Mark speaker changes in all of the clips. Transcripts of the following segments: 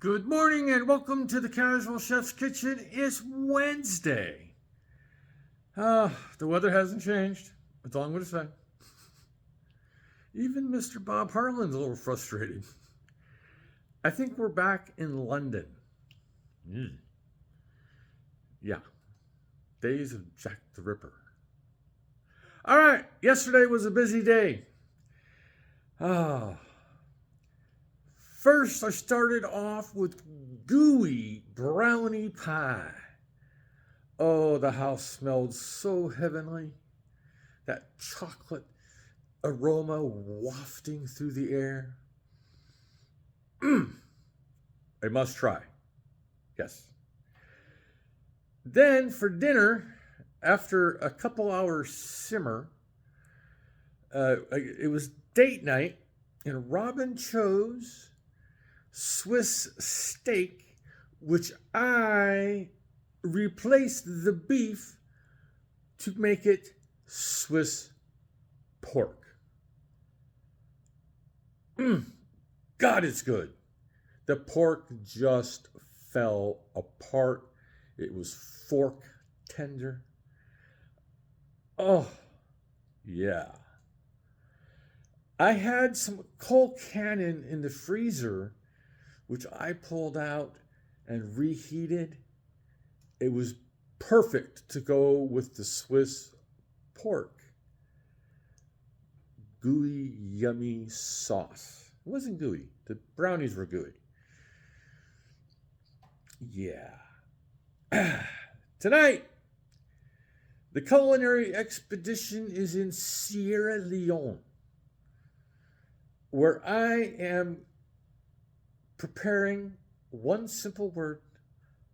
Speaker 1: Good morning and welcome to the Casual Chef's Kitchen. It's Wednesday. The weather hasn't changed. That's all I'm going to say. Even Mr. Bob Harlan's a little frustrated. I think we're back in London. Yeah. Days of Jack the Ripper. All right. Yesterday was a busy day. First, I started off with Gooey brownie pie. Oh, the house smelled so heavenly. That chocolate aroma wafting through the air. A must try. Yes. Then for dinner, after a couple hours simmer, it was date night, and Robin chose Swiss steak, which I replaced the beef to make it Swiss pork. God, it's good. The pork just fell apart. It was fork tender. Oh, yeah. I had some Cold Cannon in the freezer, which I pulled out and reheated. It was perfect to go with the Swiss pork. Gooey, yummy sauce. It wasn't gooey. The brownies were gooey. Yeah. Tonight, the Culinary Expedition is in Sierra Leone, where I am preparing one simple word,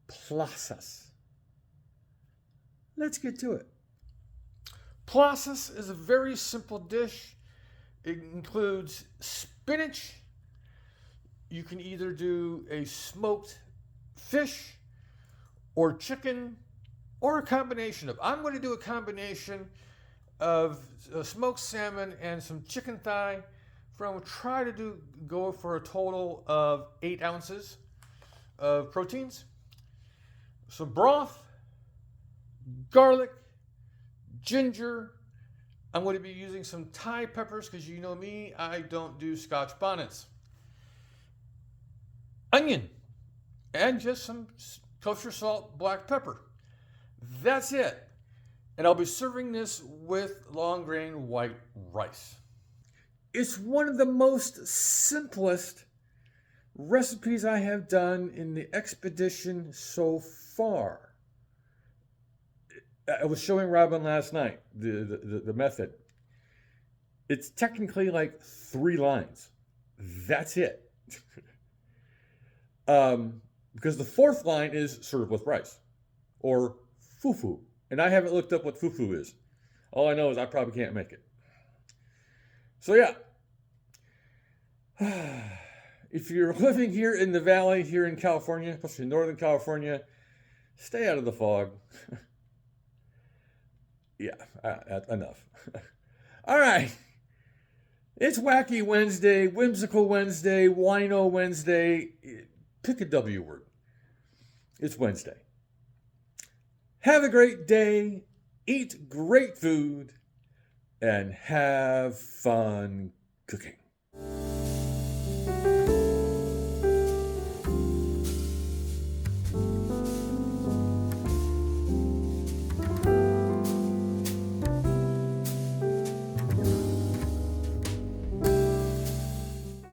Speaker 1: Plasas. Let's get to it. Plasas is a very simple dish. It includes spinach. You can either do a smoked fish or chicken or a combination of. I'm going to do a combination of smoked salmon and some chicken thigh. I'm going to try to go for a total of 8 ounces of proteins. Some broth, garlic, ginger. I'm going to be using some Thai peppers because you know me, I don't do Scotch bonnets. Onion, and just some kosher salt, black pepper. That's it. And I'll be serving this with long grain white rice. It's one of the most simplest recipes I have done in the expedition so far. I was showing Robin last night the method. It's technically like 3 lines. That's it. Because the 4th line is served with rice or fufu. And I haven't looked up what fufu is. All I know is I probably can't make it. So yeah, if you're living here in the valley, here in California, especially Northern California, stay out of the fog. Yeah, enough. All right. It's Wacky Wednesday, Whimsical Wednesday, Wino Wednesday. Pick a W word. It's Wednesday. Have a great day. Eat great food. And have fun cooking.